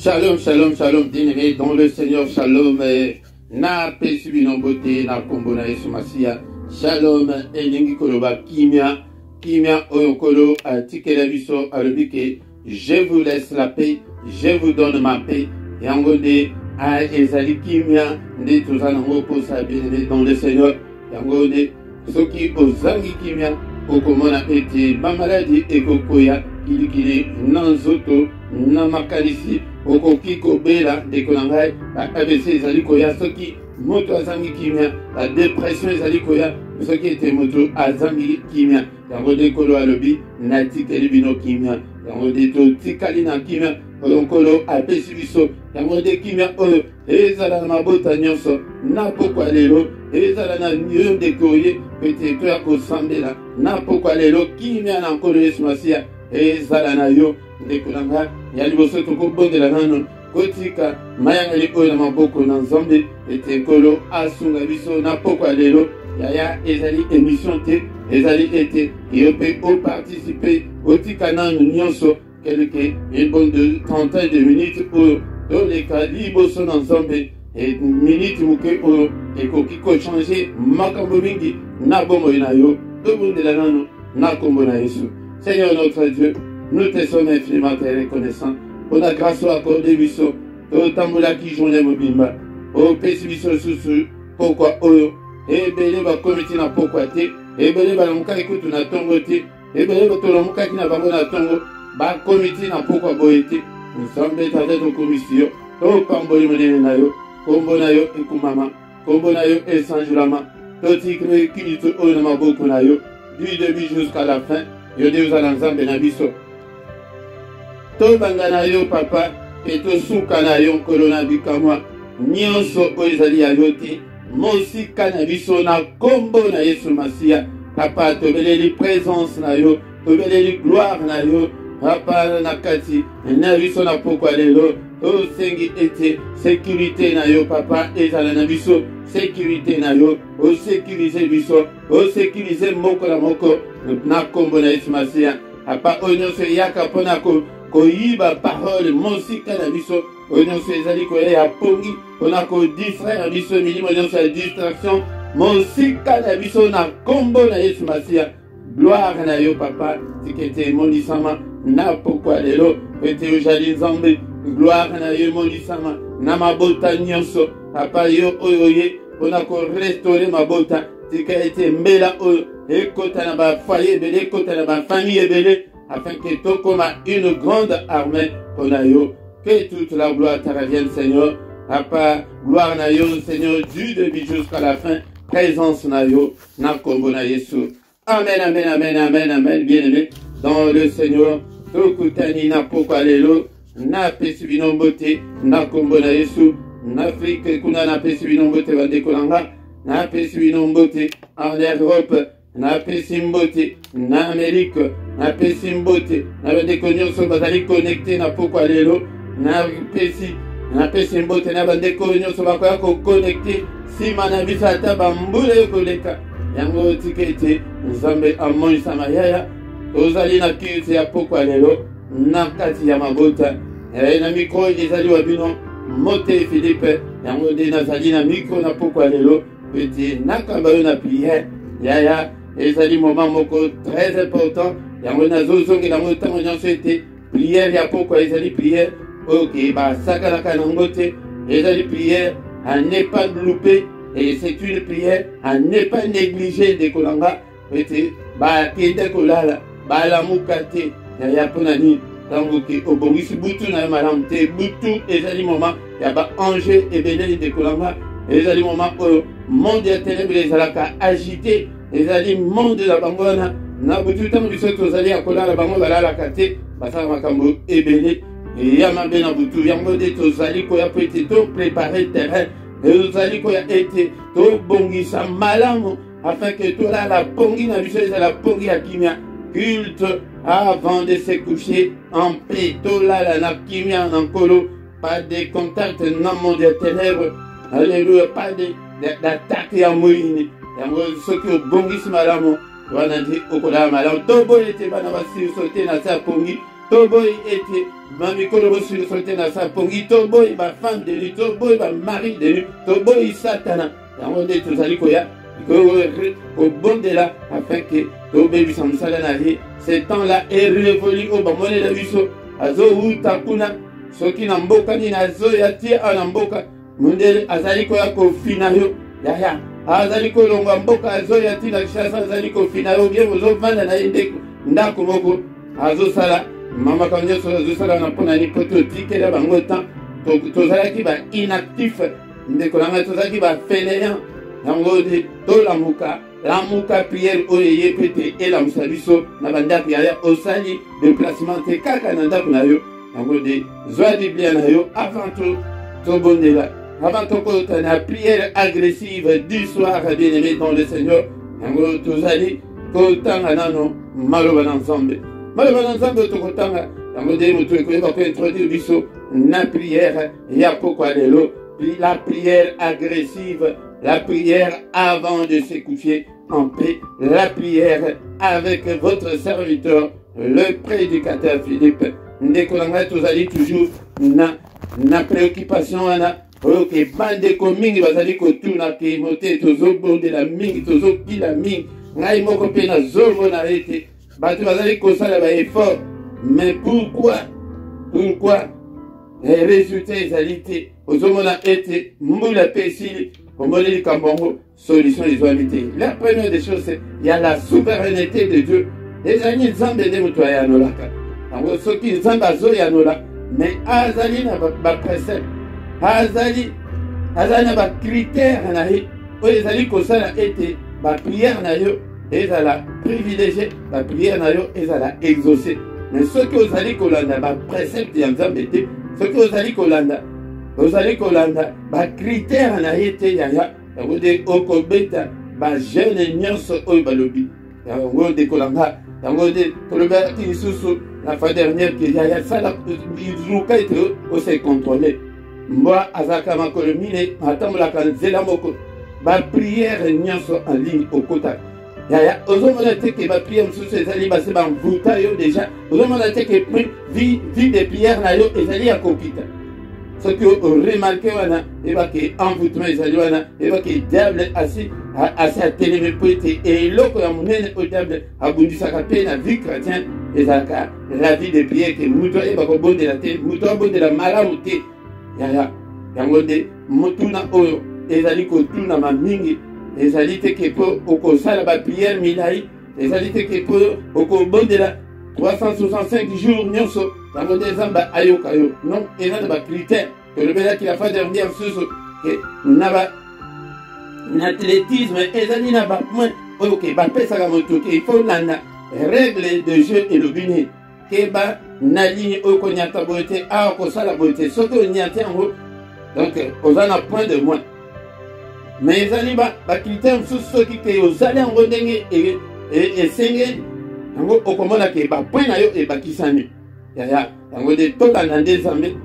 Shalom, shalom, shalom, bien-aimés dans le Seigneur, shalom, na pesubi non beauté, na kombo na Yesu Masia, shalom, elingi koloba kimia oyokolo, tikela biso, alobike, je vous laisse la paix, je vous donne ma paix, yangode, ezali kimia, nde tozanango posa bien-aimés dans le Seigneur, yangode, soki ozangi kimia, okomona ete, ma maladie ekokoya, kilikili, nanzoto, namakalisi, okoki kobela dekonangai ba ABC ezali koya soki moto azangi kimia la dépression ezali koya soki ete moto azangi kimia yango dekolo alobi natikeli bino kimia yango de totikali na kimia onkolo apesi biso yango de kimia oyo ezala na mabota nyonso na pokwa lelo ezala na yo dekoye pete to ya kosambela na pokwa lelo kimia na nkolo Yesu Masia ezala na yo ndekolanga ya liboso tokobondela nano kotika mayangeli oyo na maboko na Nzambe ete nkolo asunga biso na pokwa lelo yaya ezali émission te ezali ete yo mpe oparticipe otika nano nyonso keleke une bonne de trentaine de minutes oyo toleka liboso na Nzambe minute moke oyo ekoki kochange makambo mingi na bomoi na yo tobondela nano na kombo na Yesu. Seigneur notre Dieu, nous te sommes infiniment reconnaissants pour la grâce accordée biso, au tambola qui journée mobimba, au pesi biso susu, pourquoi oyo, et belé va comité na pourquoi te, et belé va l'amuka écoute na tongo te, et belé va tolamuka qui na bango na tongo, ba comité na pourquoi boete, nous sommes bétadés de commission, au pamboli monene na yo, kombo na yo ekumama, kombo na yo esanjulama, toti kré kilito oyo na maboko na yo, du début jusqu'à la fin, yo Dieu à Nzambe na biso. To bangana yo papa et to suka na yo nkolo na bikamwa nyonso oyo ezali ya yo te mosika na biso na kombo na Yesu Masia papa tobeleli présence na yo tobeleli gloire na yo papa na kati na biso na pokwa lelo osengi ete sécurité na yo papa ezala na biso sécurité na yo osécurize biso osécurize moko na moko na kombo na Yesu Masia papa oyo nyonso eyaka mpona koyiba parole mosika na biso oyo nyonso ezali koya ya pongi mpona kodistraire biso milimo nyonso ya distraction mosika na biso na kombo na Yesu Masia gloire na yo papa tikete emonisama na pokwa lelo ete ozali Nzambe gloire na yo emonisama na mabota nyonso papa yo oyo ye mpona korestore mabota tika ete mbela oyo ekota na bafoyer ebele ekota na bafamille ebele afin que tokoma une grande armée pour yo. Que toute la gloire te revienne, Seigneur. Papa, gloire na yo, Seigneur, du début jusqu'à la fin. Présence na yo, na kombo na Yesu. Amen, amen, amen, amen, amen, bien-aimé. Dans le Seigneur, tokutani na pokwa lelo, na pesi bino mbote, na kombo na Yesu. Na Afrique, kuna na pesi bino mbote bandekolanga, na pesi bino mbote en Europe, na pesi mbote na Amérique, na pesi mbote na bandeko nyonso bazali connecté na pokwa lelo, na pesi mbote na bandeko nyonso bakoya ko connecté sima na biso ata bambula ekoleka yango tikete Nzambe amonisama yaya tozali na kirisi ya pokwa lelo na kati ya mabota na mikro ezali wa bino mote Philippe yango nde nazali na mikro na pokwa lelo ete nakamba yo na prière yaya ezali moment moko très important yango nazozongela yango ntango nyonso ete prière ya pokwa ezali prière ok basakalaka nango te ezali prière à ne pas louper et c'est une prière à ne pas négliger ndekolanga ete bakende kolala balamuka te yaya mpona nini ntango ke obongisi butu na yo malamu te butu ezali moment ya baange ebele ndekolanga ezali moment oyo monde ya ténèbre ezalaka agité ezali monde na bango wana na butu ntango biso tozali ya kolala bango balalaka te basala makambo ebele ya mabe na butu yango nde tozali koya po ete toprépare terrain tozali koya ete tobongisa malamu afin que tolala pongi na biso ezala pongi ya kimia culte avant de se coucher en paix tolala na kimia na nkolo pas de contact na monde ya ténèbre alléluia pas d'attaque ya moyini yango soki obongisi malamu wana nde okolala malamu toboye ete bana basiliso te na se ya pongi toboy ete mamikolo bosu sote na sapongi toboy ba femme de lui toboy ba mari de lui toboy satana yango nde tozali koya kobondela afin ke tobebisa mosala na ye ce temps là est révolu oyo bamonela biso azowuta kuna soki na mboka nini azoya tie awa na mboka mondele azali koya kofina yo yaya azali kolongwa mboka azoya ti na Kinshasa azali kofina yo bien ozovanda na ye ndako moko azosala mamaka nyonso azosala na mpona ni po totikela bango temps tozalaki ba inactif ndeko na ngai tozalaki ba fainéant yango de lamuka prière oyo ye mpe te elamusa biso na bandako yaya osali déplacement te kaka na ndako na yo yango de zwa biblia na yo avant tobondela avant tokota na prière agressive du soir bien aimé dans le Seigneur yango tozali kotanga nano maloba na nzambe tokotanga yango de moto ekoyeba kointroduire biso na prière ya pokwa lelo la prière agressive, la prière avant de se coucher en paix, la prière avec votre serviteur, le prédicateur Philippe. Ndekolanga tozali toujours na préoccupation wana oyo ke bandeko mingi bazali kotuna ke mote tozobondela mingi tozokila mingi ngai moko mpe nazomona ete bato bazali kosala ba effort mais pourquoi résultat ezali te ozomona ete mbula mpe esili omoni likambo yango solution ezwami te. La première des choses c'est il y a la souveraineté de Dieu. ezali nzambe nde moto ayanolaka yango soki nzambe azoyanola mais azali na baprécepte azali na bacritère na ye oyo ezali kosala ete baprière na yo ezala privilégié baprière na yo ezala exaucé. Mais soki ozali kolanda baprécepte ya nzambe te soki ozali kolanda bacritère na ye te yaya yango nde okobeta bajeune nyonso oyo balobi yango nde kolanga yango nde tolobaki lisusu la fois dernière ke yaya sala iluka ete ose contrôle mbwa azalaka makolo mine atambolaka nzela moko baprière nyonso en ligne okotaka yaya ozomona te ke baprière mosusu ezali base bamvuta yo déjà ozomona te ke vie de prière na yo ezali ya kokita soki oremarke wana ebake envoûtement ezali wana ebake diable asi atelemi po ete eloko ya monene oyo diable abundisaka mpe na vie chrétien ezalaka la vie de prière ke moto ayeba kobondela te moto abondela malamu te yaya yango nde motuna oyo ezali kotunama mingi ezali te ke mpo okosala baprière milai ezali te ke mpo okobondela 365 jours nyonso yango nde nzambe ayoka yo non eza na bacritère tolobelaki la fois dernière susu ke na athlétisme ezali na bapoint oyo ke bapesaka moto ke il faut landa règle de jeu elobi ne ke na ligne oyo konyata boye te awa kosala boye te soki onyata yango donc oza na point de moins mais ezali bacritère mosusu soki ke ozali yango ndenge esengeli yango okomona ke bapoint na yo ebakisani yaya yango nde tolanda nde nzambe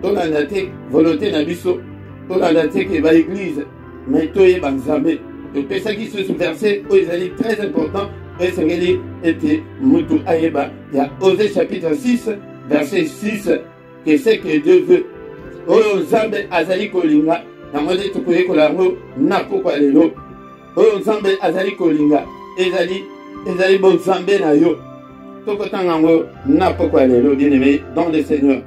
tolanda te volonté na biso tolanda te ke baeglise mais toyeba nzambe topesaki susu verset oyo ezali très important oyo esengeli ete mutu ayeba ya Osée chapitre 6 verset 6 que ce que Dieu veut oyo nzambe azali kolinga yango nde tokoyekola yango na pokwa lelo oyo nzambe azali kolinga ezali bonzambe na yo tokotanga yango na pokwa lelo bien aimé dans le Seigneur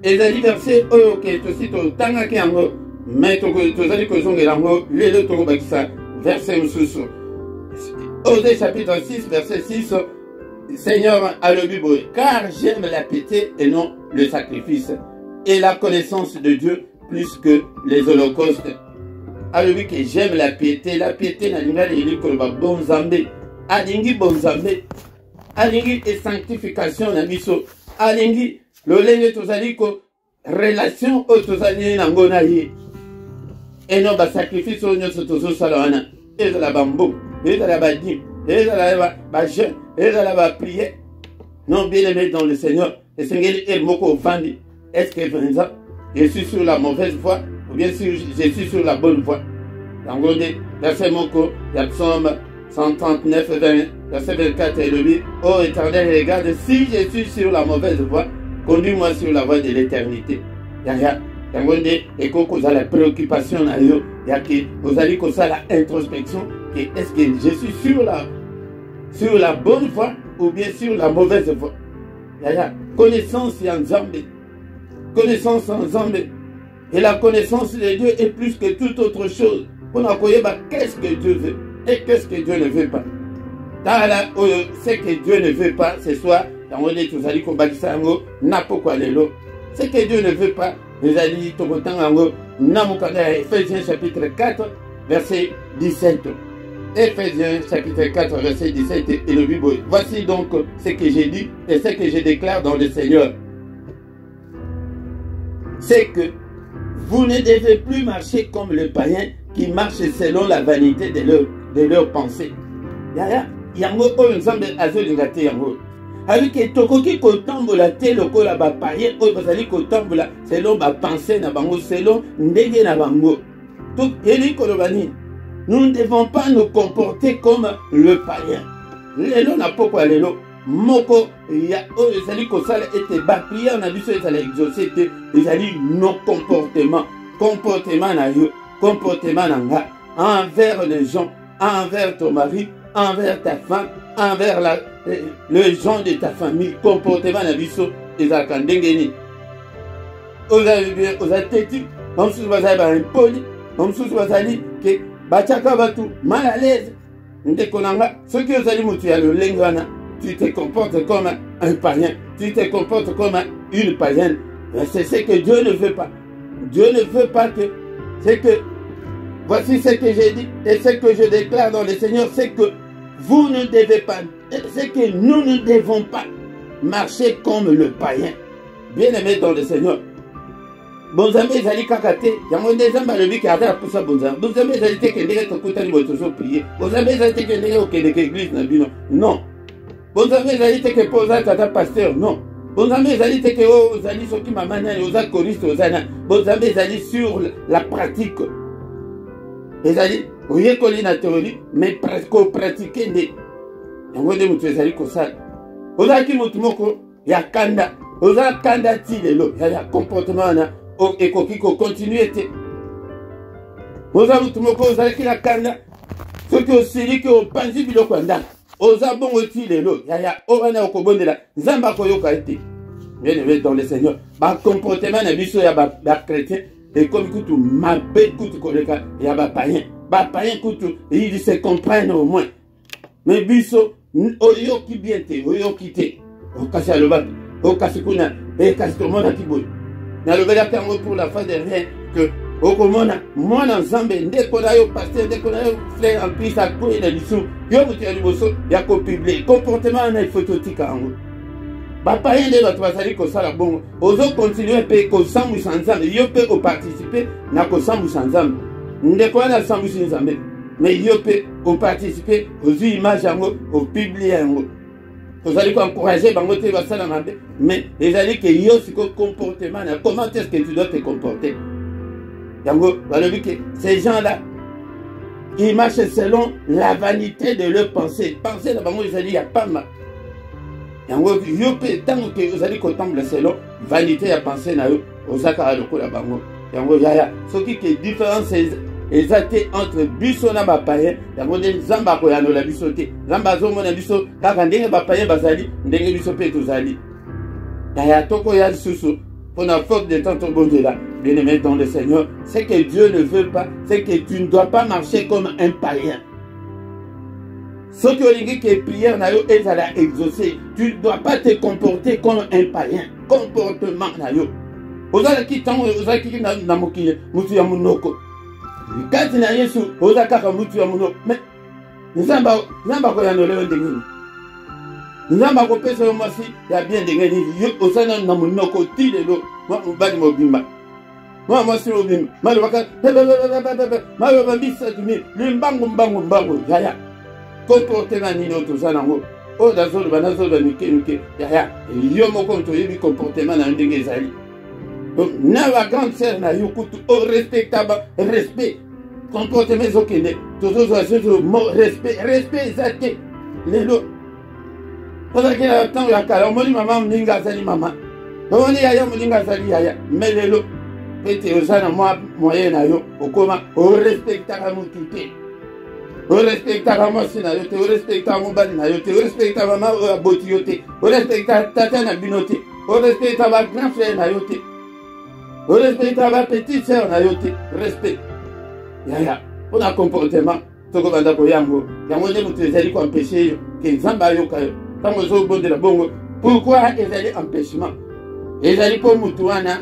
ezali verset oyo ke tosi totangaki yango mais tozali kozongela yango lelo tokobakisa verset mosusu Osée chapitre 6 verset 6 Seigneur alobi boye car j'aime la piété et non le sacrifice et la connaissance de Dieu plus que les holocaustes. Alobi que j'aime la piété na linga leli koloba bonzambe alingi bonzambe alingi et sanctification na biso alingi lolenge tozali ko relation o tozali na ngona ye et non ba sacrifice o nyonso tozosala wana ezala bambo ezala badim ezala ba jeûne ezala ba prière non bien aimé dans le Seigneur et sengeli el moko vandi est-ce que Vincent je suis sur la mauvaise voie ou bien sûr je suis sur la bonne voie. Dans le verset moko, il y a Psaume 139, verset 24, et le dit, ô Éternel, regarde, si je suis sur la mauvaise voie, conduis-moi sur la voie de l'éternité. Et quand vous avez la préoccupation, vous allez comme ça la introspection, est-ce que je suis sur la bonne voie ou bien sur la mauvaise voie? Connaissance en Zambé. Connaissance en Zambé. Et la connaissance de Dieu est plus que toute autre chose. Pour nous connaître qu'est-ce que Dieu veut et qu'est-ce que Dieu ne veut pas. Ce que Dieu ne veut pas, c'est soit, ce que Dieu ne veut pas, les alliés, Ephésiens chapitre 4, verset 17. Ephésiens chapitre 4, verset 17 et le Bible. Voici donc ce que j'ai dit et ce que je déclare dans le Seigneur. C'est que vous ne devez plus marcher comme le païen qui marche selon la vanité de leur pensée. Yango oyo nzambe azolinga te yango. Avec tokoki kotambola te lokola ba païen oyo bazali kotambola selon ba pensée na bango, selon ndenge na bango. Donc eli kolobani, nous ne devons pas nous comporter comme le païen. Lelo na poko lelo moko ya oyo ezali kosala ete ba prière na biso ezali exaucé te, ezali non comportement na yo, comportement na nga envers les gens, envers ton mari, envers ta femme, envers le gens de ta famille, comportement na biso ezalaka ndenge nini. Ozateti bamosusu bazali baimpoli, bamosusu bazali ke batiaka bato mal à l'aise. Ndeko na nga soki ozali moto ya lolenge wana, tu te comportes comme un païen, tu te comportes comme une païenne. C'est ce que Dieu ne veut pas. Dieu ne veut pas que, c'est que, voici ce que j'ai dit et ce que je déclare dans le Seigneur, c'est que vous ne devez pas, c'est que nous ne devons pas marcher comme le païen. Bien-aimé dans le Seigneur. Bonzambe ezali kakate, yango ndezamba lobi ki ata pusa bonzambe. Bonzambe ezali te kendeke tokutani botozo prier. Bonzambe ezali te kendeke okendeke église na bino. Non. Bonzambe ezali te ke poza tata pasteur. Non. Bonzambe ezali te ke ozali soki mama nani oza choriste ozana. Bonzambe ezali sur la pratique. Ezali oyekoli na théorie mais presque pratiquer nde. Yango nde mutu ezali kosala. Ozaki mutu moko ya kanda. Oza kanda ti lelo ya comportement na ekoki ko continuer te. Oza mutu moko ozalaki na kanda soki osili ke opanzi biloko ya ndako. Oza bongo ti lelo ya owana okobondela nzambe akoyoka ete. Bien-aimé dans le Seigneur, ba comportement na biso ya ba chrétien ekomi kutu mabe kutu koleka ya ba païen. Ba païen kutu ils se comprennent au moins. Mais biso oyoki bien te, oyoki te. Okasi aloba, okasi kuna, kasi tomona kiboy. Na lobela tango pour la fin de rien que okomona mwana nzambe ndeko na yo pasteur ndeko na yo frère en plus à quoi il a dit yo mutu ya liboso ya ko publier comportement na phototika ango. Ba païen de bato bazali kosala bongo ozo continuer pe ko sambwisa nzambe yo pe ko participer na ko sambwisa nzambe ndeko wana sambwisa nzambe mais yo pe ko participer aux images yango au publier yango. Vous allez encourager bango te basala mabe mais les allez que yo siko comportement comment est-ce que tu dois te comporter. Yango balobi que ces gens-là ils marchent selon la vanité de leur pensée. Penser la bango ils allez ya pamba. Yango yo pe tango que vous allez contempler selon vanité ya pensée na yo ozaka lokola bango. Yango yaya soki que différence ezate entre biso na ba païen yango nde nzamba ko yanola biso te. Nzamba azomona biso kaka ndenge ba païen bazali ndenge biso pe tozali. Yaya toko ya susu pour la faute de temps là. Bien-aimé dans le Seigneur, ce que Dieu ne veut pas, c'est que tu ne dois pas marcher comme un païen. Ce que vous que prière na yo ezala exaucé, tu ne dois pas te comporter comme un païen. Comportement na yo. Ozala ki tango ozala ki na mokile mutu ya munoko. Kati na Yesu ozala kaka mutu ya munoko. Mais nzamba ko ya noleo ndengini. Nzamba ko pesa yo masi ya bien ndengini yo ozala na munoko ti lelo mobali mobimba. Moi si mobimba. Malo baka malo bambisa tumi limbango yaya. Comportement nino tozana ngo o dazolo banazolo mike yaya yo moko to yebi comportement na ndenge ezali. Donc na la grande sœur na yo kutu o respect comportement ezokende respect eza te lelo ozalaki na ntango ya kala omoni mama moninga azali mama omoni yaya moninga azali yaya me lelo ete oza na mwa moyen na yo okoma orespectaka motu te orespectaka mwasi na yo te orespectaka mobali na yo te orespectaka mama oyo aboti yo te orespectaka tata na bino te orespectaka bagrand frère na yo te orespectaka bapetit sœur na yo te respect yaya mpona comportement tokobanda koyango yango nde moto ezali koempêche yo ke nzambe ayoka yo ntango ozobondela bongo pourquoi ezali empêchement ezali mpo motu wana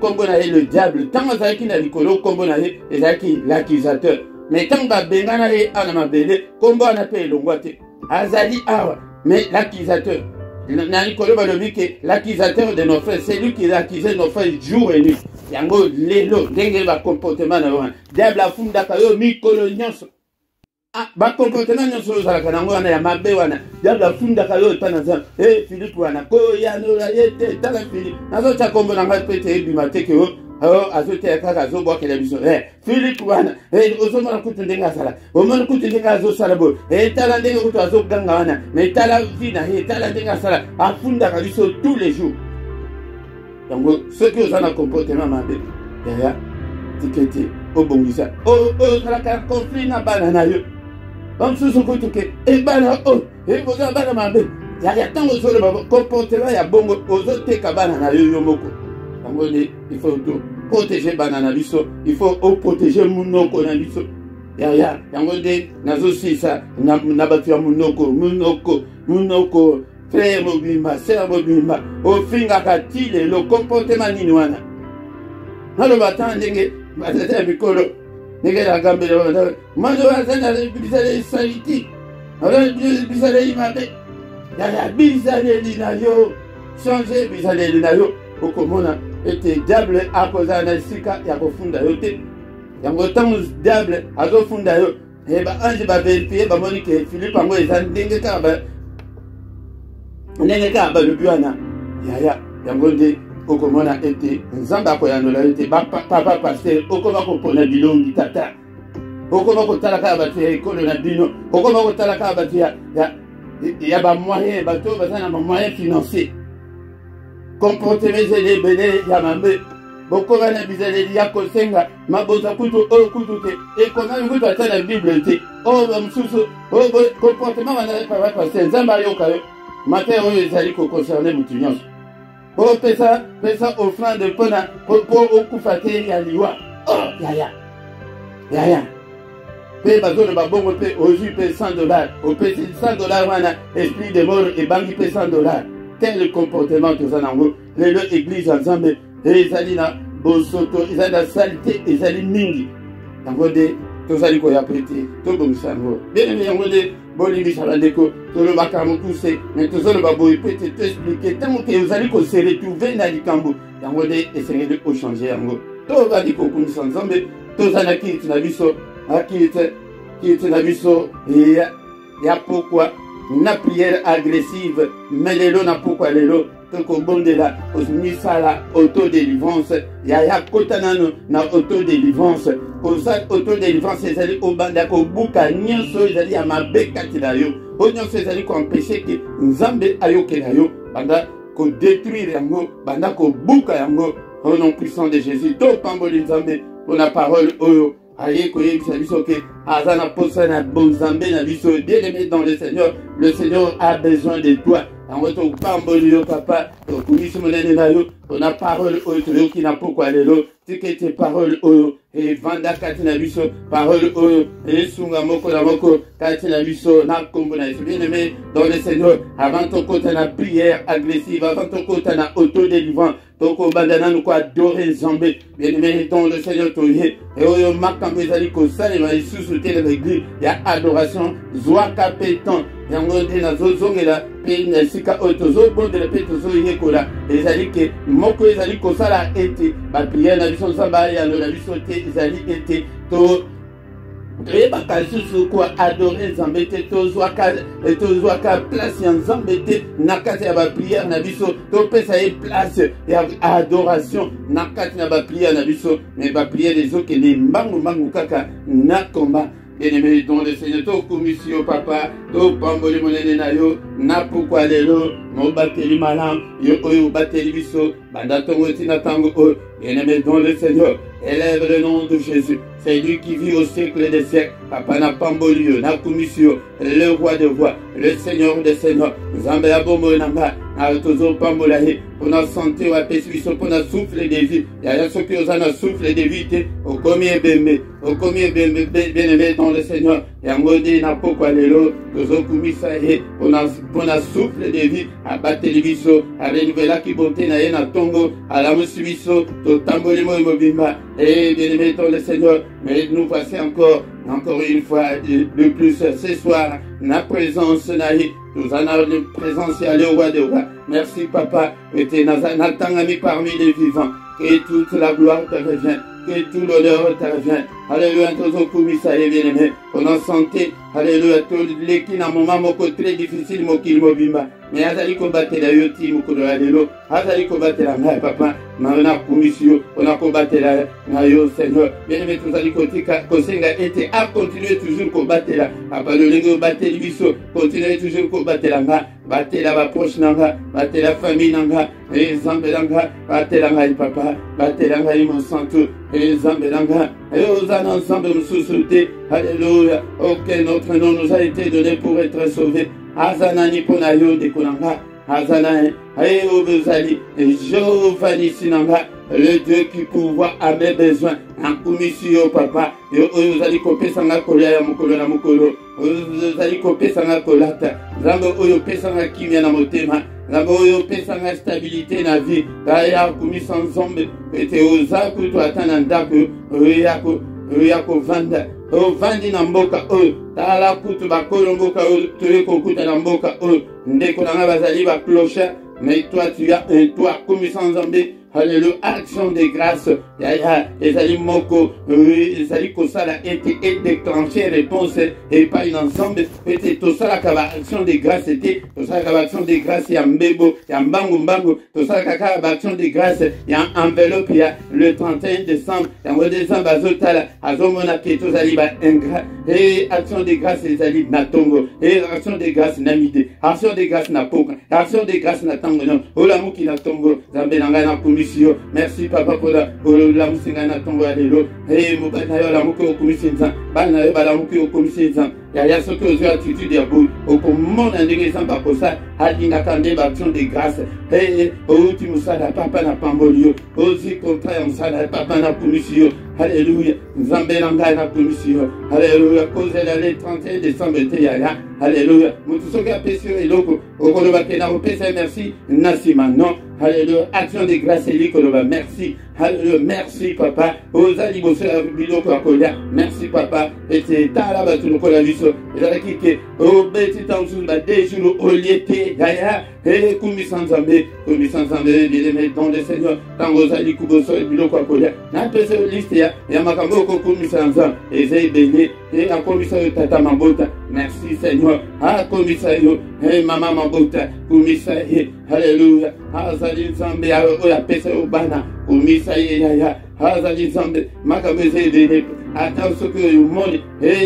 kombo na ye le diable ntango azalaki na likolo kombo na ye ezalaki l'accusateur mais ntango babengana ye awa na mabele kombo wana mpe elongwa te azali awa mais l'accusateur na likolo balobi ke l'accusateur de nos frères c'est lui qui a accusé nos frères jour et nuit yango lelo ndenge bacomportement na yo wana diable afundaka yo mikolo nyonso bacomportement nyonso ozalaka nango wana ya mabe wana diable afundaka yo epa na nzambe philipe wana koyanola ye te tala philipe nazotya kombo na ngai mpe te ebima te ke azoteya kaka azobwakela biso philipe wana ozomona kutu ndenge azala omoni kutu ndenge azosala boye tala ndenge kutu azoganga wana mais tala vi na ye tala ndenge asala afundaka biso tous les jours yango soki oza na comportement mabe yaya tikete obongisa ozalaka conflit na bana na yo bamosusu kutu ke bana oza bana mabe yaya ntango ozoloba comportement ya bongo ozoteka bana na yo yo moko yango nde il faut protéger bana na biso il faut oprotéger munoko na biso yaya yango nde nazosisa na bato ya munoko frère mobimba sœur mobimba ofingaka ti lelo comportement nini wana naloba ta ndenge batata ya mikolo ndenge nagambela mwana azana bizaleli saliti bizaleli mabe yaya bizaleli na yo change bizaleli na yo okomona ete diable akozala na esika ya kofunda yo te yango ntango diable azofunda yo baange baverifie bamoni ke philipe yango eza ndenge kaka balobi wana yaya yango nde okomona ete nzambe akoyanola yo te papa paster okoma kopona bilongi tata okoma kotala kaka bato ya ekolo na bino okoma kotala kaka bato ya bamoyen bato baza na bamoyen financier comportement ezali ebele ya mabe bokoma na bizaleli ya kosenga maboza kutu oyo kutu te ekomami kutu ata na bible te oyo bamosusu comportement wana papa paster nzambe ayoka yo matin oyo ezali koconcerne motu nyonso opesa offrande mpo okufa te ya liwa yaya mpe bazoloba bongo mpe ozwi mpe $100 opesi $100 wana esprit de mort ebangi mpe $100 tel comportement toza nango lelo église ya nzambe ezali na bosoto ezali na salite ezali mingi yango nde tozali koya mpe te tobongisa yango bien yango nde bolimbisa bandeko tolobaka mokuse me tozoloba boye mpe te toexplike ntango ke ozali koseretrouve na likambo yango nde esengeli ochange yango tozali kokumisa nzambe toza na kiliti na biso kiliti na biso ya pokwa na prière agressive me lelo na pokwa lelo tokobondela misala autodélivrance yaya kota nano na autodélivrance kosala autodélivrance ezali obanda kobuka nyonso ezali ya mabe kati na yo oyo nyonso ezali koempêche ke nzambe ayokela yo banda kodétruire yango banda kobuka yango au nom puissant de Jésus topamboli nzambe mpona parole oyo aye koyebisa biso ke aza na posa na bonzambe na biso bien-aimé dans le Seigneur a besoin de toi yango topamboli yo papa tokumisi monene na yo mpona parole oyo toyoki na pokwa lelo tika ete parole oyo evanda kati na biso parole oyo esunga moko na moko kati na biso na nkombo na Yesu bien-aimé dans le Seigneur avant tokota na prière agressive avant tokota na autodélivrance tokobanda nanu koadore nzambe bien-aimé dans le Seigneur toye oyo makambo ezali kosalema lisusu te na l'église ya adoration zwaka mpe temps yango nde nazozongela mpe na esika oyo tozobondela mpe tozoyekola ezali ke moko ezali kosala ete bapriere na biso nzambe ayanola biso te ezali ete et bakasusu kwa adorer Zambete tozwaka place ya Nzambete na kati ya ba prière na biso topesa ye place ya adoration na kati na ba prière na biso mais ba prière les autres les mbangu kaka na combat. Bien-aimé dans le Seigneur, to commission papa, to pamboli monene na yo, na pourquoi lelo, mo bateli malam, yo oyo bateli biso, banda tongo tina tango o. Bien-aimé dans le Seigneur, élève le nom de Jésus. C'est lui qui vit au siècle des siècles. Papa na pamboli na commission, le roi de rois, le Seigneur des seigneurs. Zambé abomo nanga, na tozo pambolahi, pour notre santé wa pesi biso, pour notre souffle de vie. Yaya soki ozana souffle de vie te, au combien bembe, bien-aimé dans le Seigneur. Yangodi na pokwa lelo, tozo kumisa ye, pour notre souffle de vie, à battre les biso, à renouveler qui beauté na ye na tongo, à la musibiso, to tamboli mo imobimba. Et bien-aimé dans le Seigneur, mais nous voici encore une fois de plus ce soir, la présence naïe, nous en avons une présence à le roi de roi. Merci papa, et tu n'as parmi les vivants, que toute la gloire te revient, que tout l'honneur te revient. Alléluia, tous commissaires bien-aimés, on en santé, alléluia, tout l'équipe à un moment très difficile, mokil mobimba. Mais azali combattre la yoti mukolo alelo, azali combattre la mère papa, on a commission, on a combattre la yo Seigneur. Bien-aimé, tous ali kotika kosenga était à continuer toujours combattre la, papa le lengo battre biso, continuer toujours combattre la nga, battre la proche nanga, battre la famille nanga, et zambelanga, battre la nga papa, battre la nga mon santo, et zambelanga, et aux ensemble nous sous-sauter, alléluia, auquel notre nom nous a été donné pour être sauvés. Azanani ponayo de konanga, Azanani, aye obezali, Giovanni Sinanga, le Dieu qui pourvoit à mes besoins, en commission papa, et ozali kopé sanga kolia ya mukolo na mukolo, ozali kopé sanga kolata, zambo oyo pesanga kimia na motema, zambo oyo pesanga stabilité na vie, daya commission zombe, ete ozaku to atana ndako, oyako vanda. Vandi na mboka oyo tala kutu bakolo mboka oyo toyeko kuta na mboka oyo ndeko nanga bazali ba clochard mais toi tu as un toit comme sans Zambé. Alléluia, action de grâce. Yaya, ezali moko, ezali kosala été et déclencher réponse et pas une ensemble. Était tout ça la kaba action de grâce était tout ça la action de grâce ya mbebo, ya mbangu, tout ça la action de grâce ya enveloppe ya le 31 décembre. Ya mo décembre azotala azomona ke to zali ba ingrat. Et action de grâce ezali na tongo. Et action de grâce na mide. Action de grâce na poka. Action de grâce na tango non. Ola muki na tongo. Zambe nanga na kumi. Merci papa pour la musinga na tongo alelo. Eh mobana yo la muko okumisinza. Bana yo bala muko okumisinza. Ya soki ozwi attitude ya boye okomona ndenge eza bakosa alingaka nde baaction de grâce outi mosala papa na pamboli yo ozwi kontra ya mosala ya papa na komisi yo halleluya nzambe na ngai na komisi yo halleluya kozela le 31 décembre te yaya halleluya motu soki apesi yo eloko okolobake na kopesa merci na nsima non halleluya action de grâce eli koloba merci halleluya merci papa oza liboso ya biloko ya kolia merci papa ete tala bato lokola biso ezalaki ke obeti ntango mosusu bade jour olie te yaya kumisa nzambe bien-aimé dans le Seigneur ntango ozali kuboso ya biloko ya kolia napesa yo liste ya makambo okokumisa nzambe eza ebele akomisa yo tata mabota merci Seigneur akomisa yo mama mabota kumisa ye halleluya azali nzambe oyo apesa yo bana kumisa ye yaya azali nzambe makambo eza ebele ata soki oyo omoni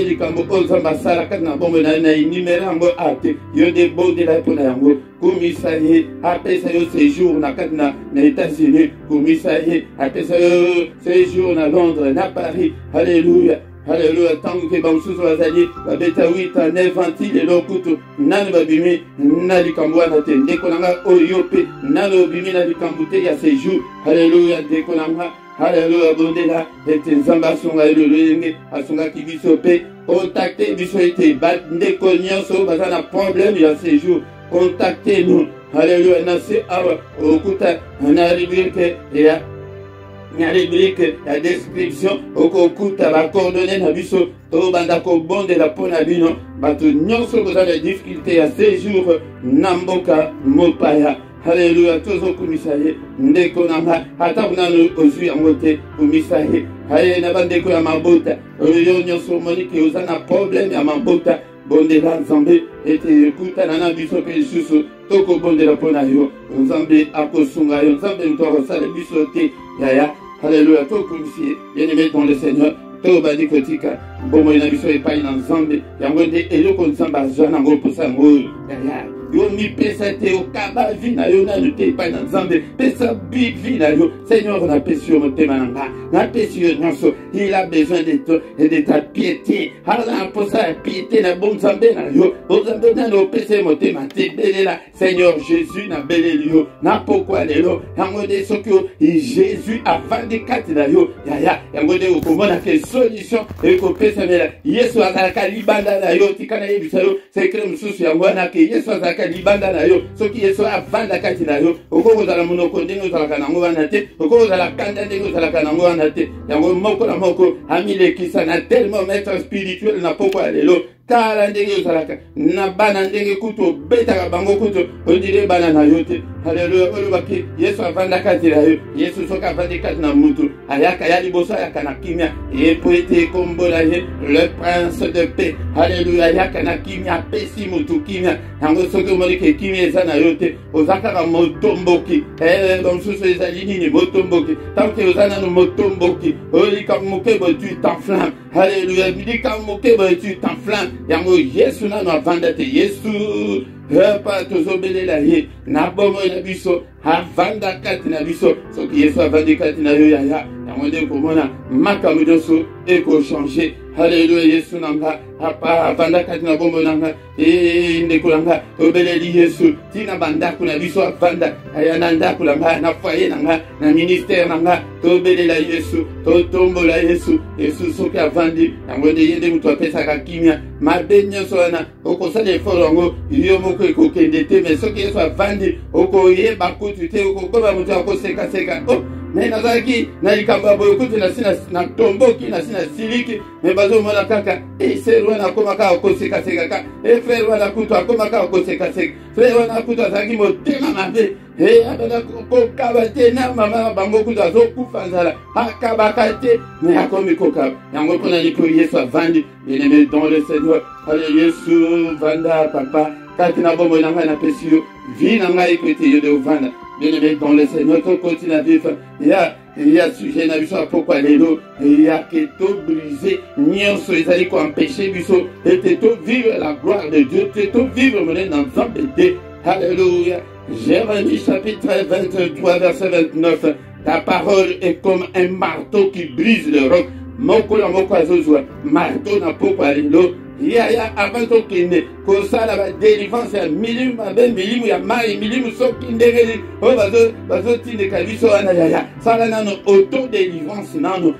likambo oyo nzambe asala kati na bombo na inimero yango ate yo nde bondela mpona yango kumisa ye apesa yo séjour na kati na États-Unis kumisa ye apesa yo séjour na Londres na Paris halleluya halleluya ntango ke bamosusu bazali babeta 8 9 anti lelo kutu nani babimi na likambo wana te ndeko na nga oyo mpe nani obimi na likambo te ya séjour halleluya ndeko na nga halleluya bondela ete nzambe asunga ye lolenge asungaki biso mpe contacte biso ete bandeko nyonso baza na problème ya séjour contacte nous halleluya nasi awa okuta na rubrique ya description okokuta bacoordonne na biso tobanda kobondela mpona bino bato nyonso koza na difficulté ya séjour na mboka mopaya halleluya tozokumisa ye ndeko na nga ata kunano ozwi yango te kumisa ye aye na bandeko ya mabota oyo nyonso monike oza na problème ya mabota bondela nzambe ete ekutana na biso mpe lisusu tokobondela mpo na yo nzambe akosunga yo nzambe moto akosala biso te yaya Alléluia, tokumisi bien-aimé dans le Seigneur tobandi kotika bomoi na biso epai na nzambe yango nde eloko nzambe azwa nango mposa yango yaya yo mipesa te okaba vi na yo nanu te epai na nzambe pesa vi na yo Seigneur napesi yo motema na nga napesi yo nyonso il a besoin de ta piété ala mposa ya piété na bo nzambe na yo nzambe nano opesa motema te belela Seigneur Jésus na beleli yo na pokwa lelo yango nde soki Jésus avandi kati na yo yaya yango nde okomona ke solution ekopesa mela Yesu azalaka libanda na yo tika na yebisa yo sekre mosusu yango wana ke Yesu azalaka libanda na yo soki Yesu avanda kati na yo okozala monoko ndenge ozalaka nango wana te okozala kanda ndenge ozalaka nango wana te yango moko na moko amilekisa na tellement maître spirituel na poko ya lelo tala ndenge ozalaka na bana ndenge kutu obetaka bango kutu odire bana na yo te haleluya olobaki Yesu avanda kati na yo Yesu soki avandi kati na mutu ayaka ya liboso ayaka na kimia ye po ete ekombola ye le prince de paix haleluya ayaka na kimia apesi mutu kimia yango soki omonike kimia eza na yo te oza kaka motomboki bamosusu ezali nini motomboki tanke oza nano motomboki olika moke boye tu t'enflamme haleluya lika moke boye tu t'enflamme yango Yesu nano avanda te Yesu pa tozobelela ye na bomo na biso avanda kati na biso soki Yesu avandi kati na yo yaya yango nde komona makambo nyonso ekochange haleluya Yesu nanga avanda kati na bombo nanga ndeko nanga obeleli Yesu tina bandako na biso avanda aya na ndako nanga na foyer nanga na ministère nanga tobelela Yesu totombola Yesu Yesu soki avandi yango nde yende mutu apesaka kimia mabe nyonso wana okosala efort yango yo moko ekokende te mais soki Yesu avandi okoyeba kutu te okokoba mutu akosekaseka mais nazalaki na likambo ya boye kutu na tomboki nasi na siliki mais bazomona kaka ser wana akoma kaka kosekaseka ka frere wana kutu akoma kaka kosekaseka frere wana kutu azalaki motema mabe abanda kokaba te na mama bango kutu azokufa nzala akabaka te mais akomi kokaba yango mpona lipo Yesu avandi bien-aimé dans le Seigneur ale Yesu vanda papa kati na bomoi na ngai napesi yo vi na ngai ekoete yo de ovanda bien-aimé dans le Seigneur continue à vivre il y a sujet na biso pourquoi lelo il y a que tout brisé nyonso ezali ko empêcher biso et tout vivre la gloire de Dieu tout vivre mon dans nzambe te alléluia Jérémie chapitre 23 verset 29 ta parole est comme un marteau qui brise le roc moko na moko azozwa marteau na pourquoi lelo yaya avant tokende kosala badelivrance ya milimu mabe milimu ya mai milimu soki ndenge oyo bazotindeka biso wana yaya sala nano autodelivrance nano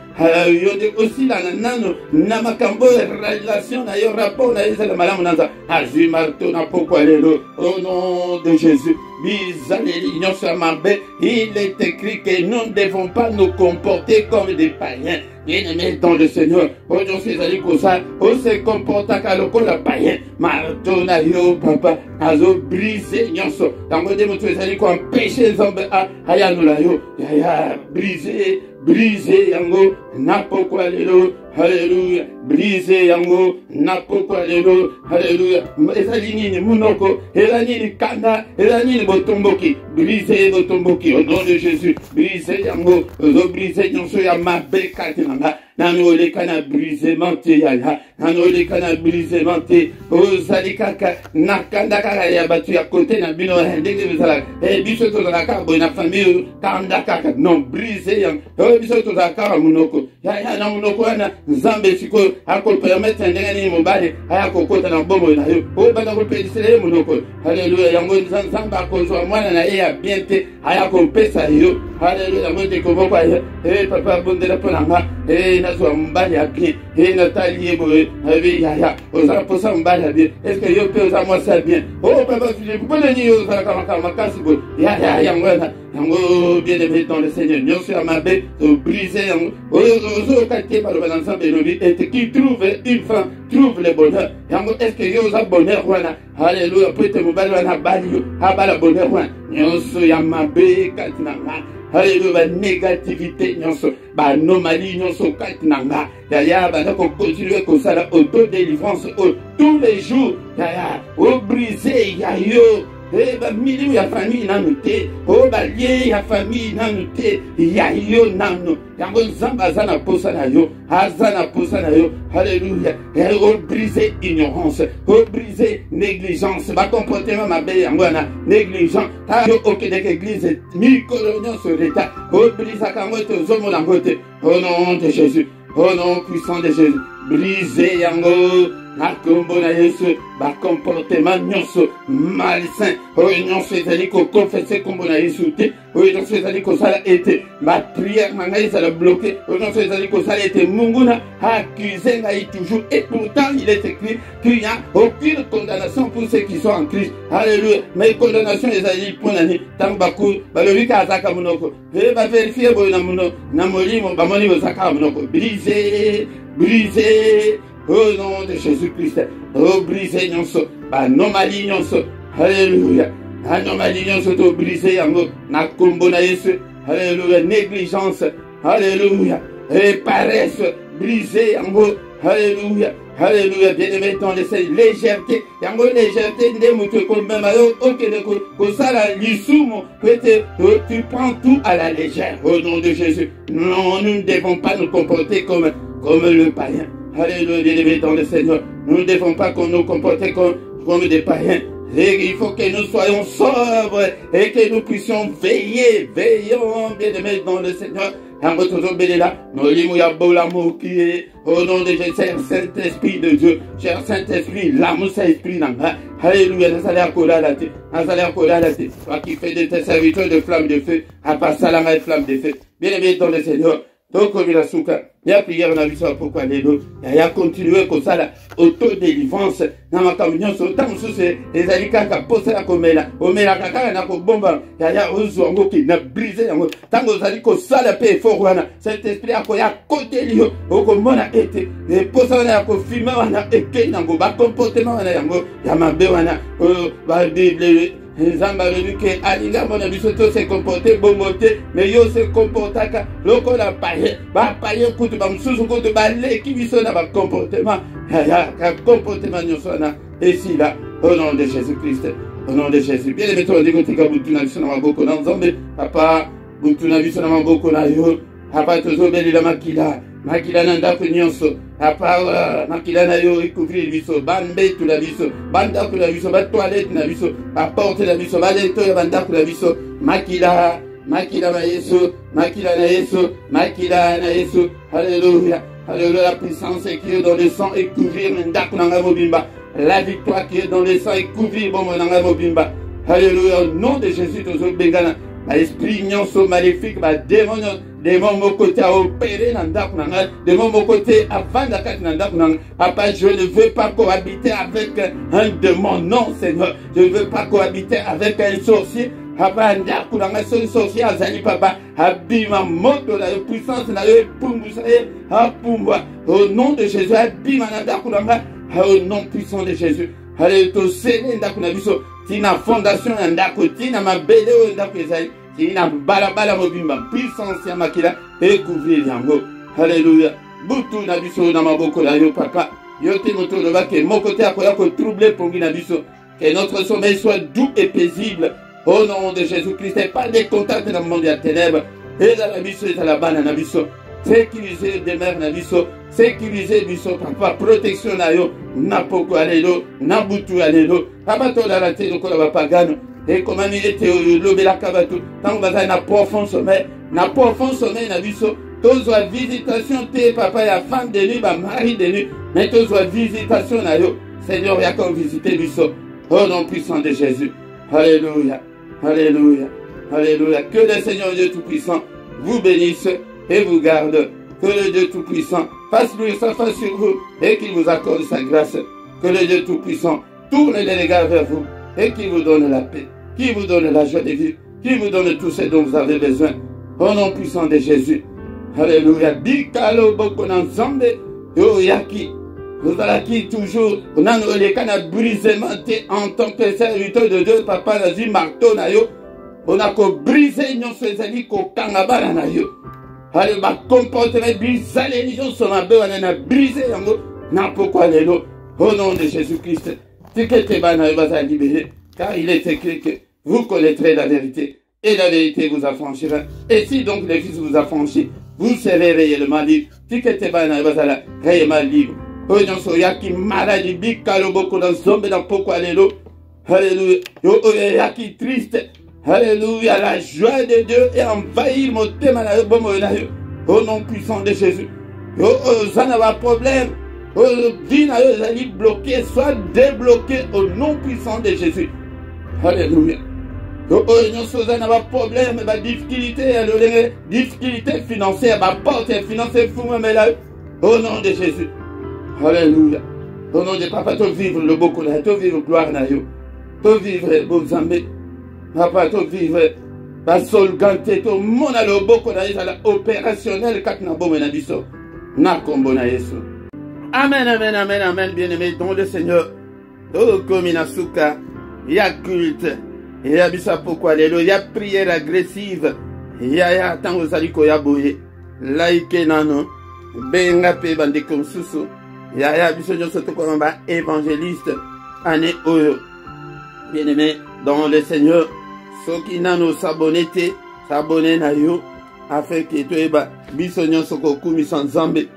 yo nde osilana nano na makambo relation na yo rapport na yo ezala malamu nanza azwi marteau na pokwa lelo au nom de Jésus bizaleli nyonso ya mabe il est écrit que nous ne devons pas nous comporter comme des païens bien-aimés dans le Seigneur aujourd'hui ezali kosa ose comportaka lokola païen marteau na yo papa azo brise nyonso yango nde moto ezali koempêche nzambe ayanola yo yaya brise yango na pokwa lelo haleluya brise yango na pokwa lelo haleluya ezali nini munoko ezali nini kanda ezali nini botomboki brise botomboki au nom de Jésus brise yango ozo brise nyonso ya mabe kati nanga nano oleka na brisement te yaya nano oleka na brisement te ozali kaka na kanda kaka ya batu ya kote na bino ndenge bezalaka biso tozalaka boye na famille kanda kaka non brise yango biso tozalaka munoko yaya na munoko wana nzambe sikoyo akopermettre ndenge nini mobali aya kokota na bomoi na yo oyo banda kopedisela ye monoko haleluya yango nzambe akozwa mwana na ye ya bien te aya kopesa yo haleluya yango ndeko moko aye papa bondela mpo na nga nazwa mobali ya bien natali ye boye abi yaya ozala mposa mobali ya bien estce yo mpe oza mwasi ya bien papa mpona nini ozalaka makambo makasi boye yaya yango wana yango bien-aimé dans le Seigneur nyonso ya mabe brise yango ozoyoka te baloba na nzambe elobi ete qui trouve une femme trouve le bonheur yango est-ce que yo oza bonheur wana Alléluia. Prête mobile wana balio. Abala bonheur wana. Nyonso ya mabe katinanga. Alléluia. Négativité nyonso. Ba anomalie nyonso katinanga. Yaya bana ko continuer ko sala auto-délivrance tous les jours. Yaya. O briser yayo. Ba milieu ya famille nanu te. O ba lié ya famille nanu te. Yayo nanu. Yango nzamba azana posa na yo. Azana posa na yo. Alléluia. O briser ignorance. O briser négligence. Ba comportement mabe yango na négligent. Ta yo okede église mi colonion sur l'état. O briser kango to zomo na ngote. Au nom de Jésus. Au nom puissant de Jésus. Briser yango. Na kombo na Yesu. Ba comportement nyonso malsain. O nyonso ezali ko confesser kombo na Yesu te. O nyonso ezali ko sala ete. Ma prière na ngai ça l'a bloqué. O nyonso ezali ko sala ete munguna accusé ngai toujours. Et pourtant il est écrit qu'il n'y a aucune condamnation pour ceux qui sont en Christ. Alléluia. Mais condamnation ezali pour nani. Tambaku balobi ka azaka munoko. Et ba vérifier bo na muno na molimo ba molimo zaka munoko. Brisé, brisé. Au nom de Jésus-Christ, oh brisé nyonso, anomalie nyonso, alléluia, anomalie nyonso to brisé yango, na kombo na Yesu, alléluia, négligence, alléluia, et paresse, brisé yango, alléluia, alléluia, bien-aimé dans le Seigneur, légèreté, yango légèreté, ne mutu ko même ayo, ok ko sala lisumo, tu prends tout à la légère, au nom de Jésus. Non, nous ne devons pas nous comporter comme le païen. Alléluia, bien-aimés dans le Seigneur. Nous ne devons pas nous comporter comme des païens. Et il faut que nous soyons sobres et que nous puissions veiller. Veillons, bien-aimés dans le Seigneur. Au nom de Jésus, cher Saint-Esprit de Dieu, cher Saint-Esprit, l'amour Saint-Esprit, alléluia, toi qui fais de tes serviteurs de flammes de feu, à passer la main de flamme de feu. Bien-aimés dans le Seigneur. Donc, comme il a souka, il y a prière, on a vu ça pourquoi les deux, il y a continué comme ça, la auto-délivrance, dans ma communion, sur le temps, c'est les alicats qui posent la coméla, au méla caca, n'a pas bomba, il y a un qui n'a brisé, tant que vous allez que ça, la paix est fort, cet esprit a côté lieu, au comment a été, et pour ça, on a filmé, on a été, on a comportement, on a ma béwana, va Bible. Nzamba que alinga mon abisoto se comporter bomoté mais yo se comportaka loko la paye ba paye kutu ba msusu kutu ba leki biso na ba comportement ya comportement nyosona et si là au nom de Jésus-Christ au nom de Jésus bien aimé toi ndiko tika butuna biso na maboko na nzambe papa butuna biso na maboko na yo papa tozobeli la makila na ndako nyonso apa makila na yo ikouvrir biso bambetu na biso bandako na biso ba toilette na biso ba porte na biso ba leto ya bandako na biso makila na Yesu makila na Yesu alléluia alléluia la puissance qui est dans le sang et couvrir ndako na mobimba la victoire qui est dans le sang et couvrir bon na mobimba alléluia au nom de Jésus tozo bengana l'esprit nyonso maléfique ba démon mon côté à opérer dans le démon mon côté à vendre papa je ne veux pas cohabiter avec un démon non Seigneur je ne veux pas cohabiter avec un sorcier papa ndakunanga son sorcier azali papa abima moto la puissance na yo pumbusa apumba au nom de Jésus abima ndakunanga au nom puissant de Jésus allez to sene ndakuna biso tina fondation ndako tina mabele o ndako ezali tina balabala mobimba puissance ya makila et couvrir yango alléluia butu na biso na maboko na yo papa yo te moto le bake mon côté akoya ko troubler pongi na biso que notre sommeil soit doux et paisible au nom de Jésus-Christ et pas des contacts dans le monde des ténèbres et dans la biso et dans la bana na biso sécuriser demeure na biso sécuriser biso papa protection na yo na poko alelo na butu alelo papa to la raté lokola bapagano et comment il était lobela kabato tant bazai na profond sommeil na biso tozwa visitation te papa ya femme de nuit ba mari de nuit mais tozwa visitation na yo Seigneur ya comme visiter biso au nom puissant de Jésus alléluia alléluia alléluia que le Seigneur Dieu tout-puissant vous bénisse et vous garde. Que le Dieu Tout-Puissant fasse lui sa face sur vous et qu'il vous accorde sa grâce. Que le Dieu Tout-Puissant tourne les regards vers vous et qu'il vous donne la paix, qu'il vous donne la joie de vivre, qu'il vous donne tout ce dont vous avez besoin. Au nom puissant de Jésus. Alléluia. Bikalo boko na nzambe yo yaki. Vous allez qui toujours, on a les cannes brisement en tant que serviteur de Dieu, papa n'a dit marteau na yo, on a qu'à briser nos amis qu'au kangabara na yo. Allez, ma comportement brisé, les gens sont abeux, on a brisé, n'a pourquoi les lots, au nom de Jésus-Christ. Tu que tes bannes va libérer, car il est écrit que vous connaîtrez la vérité, et la vérité vous affranchira. Et si donc les fils vous affranchissent, vous serez réellement libre. Tu que tes bannes va réellement libre. Oyon soya qui maladie bikalo boko dans zombe dans pourquoi les lots. Alléluia. Yo oya qui triste. Alléluia. La joie de Dieu est envahie mon thème na yo bomo na yo. Au nom puissant de Jésus. Yo ça n'a pas problème. Vie na yo zali bloqué, soit débloqué au nom puissant de Jésus. Alléluia. Yo oyon soya n'a pas problème, ba difficulté, difficulté financière, ba porte financière fou mais là. Au nom de Jésus. Alléluia. Au nom de papa, tu vivre le beau là, tu vivre gloire na yo. Tu vivre beau Zambé. Papa, tu vivre la sol ganté, tu mon a le beau là, la opérationnel kat na bo mena biso. Na kombo na Yesu. Amen, amen, amen, amen, bien-aimé dans le Seigneur. Oh, comme inasuka, il y a culte. Il y a bisa pourquoi il y a prière agressive. Il y a tant aux aliko ya boye. Like nano. Benga pe bande comme susu. Yaya biso nyonso tokomba évangéliste année oyo. Bien-aimé dans le Seigneur, soki nano s'abonner na yo afin que toeba biso nyonso kokumisa Nzambe.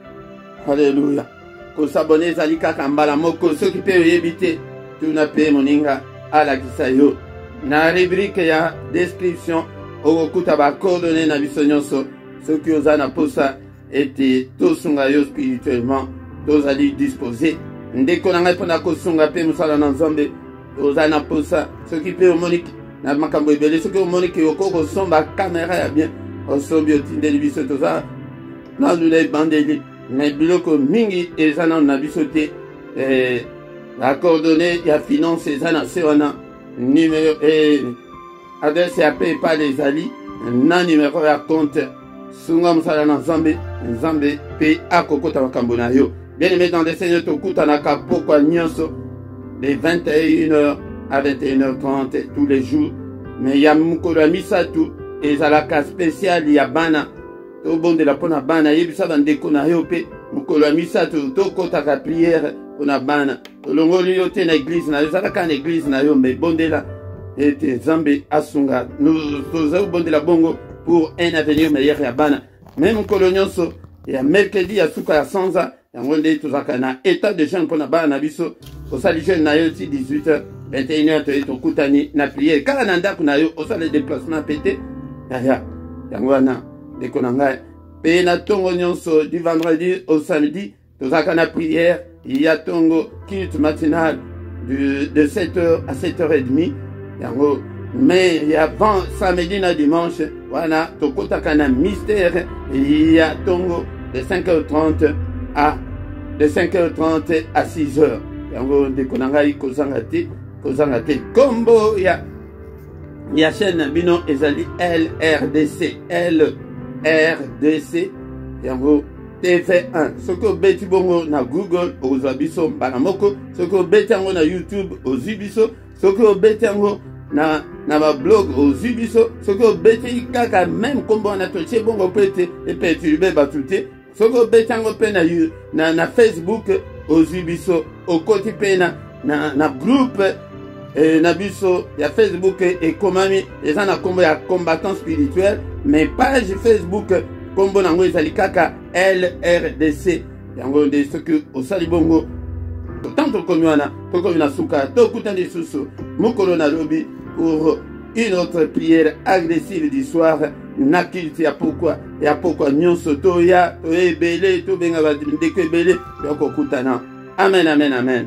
Alléluia. Ko s'abonner zali kaka mbala moko soki pe yebite tuna pe moninga ala kisayo. Na rubrique ya description okokuta ba coordonnées na biso nyonso soki ozana posa ete tosunga yo spirituellement. Tous allez disposer. Ndeko na ngai pona kosunga pe musala na Nzambe. Ozana posa ce qui peut monique na makambo ebele ce que monique yoko ko somba caméra ya bien. Osombi otindeli biso toza. Na lule bandeli. Na biloko mingi ezana na biso te. La coordonnée ya finance ezana sewana numéro adresse ya PayPal les ali na numéro ya compte. Sunga musala na Nzambe. Nzambe pe akokota makambo na yo. Bien-aimé dans le Seigneur, Tokutanaka, pourquoi Nyonso, de 21h à 21h30 tous les jours. Mais il y a Mukolo Misatu, et Zalaka spécial, il y a Bana, au bon de la Pona Bana, il y a des Konayope, Mukolo Misatu, Tokotaka prière, Pona Bana, Longoli yote na église, na Zalaka na église, na yo, mais bon de la, et Zambé Asunga, nous sommes bon de la Bongo pour un avenir meilleur à Bana. Même Mukolo Nyonso, il y a mercredi, à Souka à Sanza, yangonde tozaka na état de jeune pona bana biso osali jeune na yo ti 18h 21h to kutani na prière kala na ndako na yo osala déplacement pété ya yangwana ndeko na ngai pe na tongo nyonso du vendredi au samedi tozaka na prière il y a tongo culte matinal de 7h à 7h30 yango mais il y a avant samedi na dimanche voilà tokotaka na mystère il y a tongo de 5h30 à de 5h30 à 6h. Yango de konangai kozangate combo ya chaîne bino ezali LRDC yango TV1 soko beti bongo na Google ozwa biso mbala moko soko beti yango na YouTube ozwi biso soko beti yango na ba blog ozwi biso soko beti kaka même combo na toche bongo pete et perturber batute soko betango pe na Facebook ozwi biso okoti pe na groupe na biso ya Facebook ekomami eza na kombo ya combattant spirituel mais page Facebook kombo nango ezali kaka LRDC yango nde soki osali bongo tanto komi wana tokomi na suka tokuta lisusu mokolo na lobi pour une autre prière agressive du soir na kilti ya pourquoi nyonso toya ebele to benga ba ndeko ebele ya kokutana amen amen amen.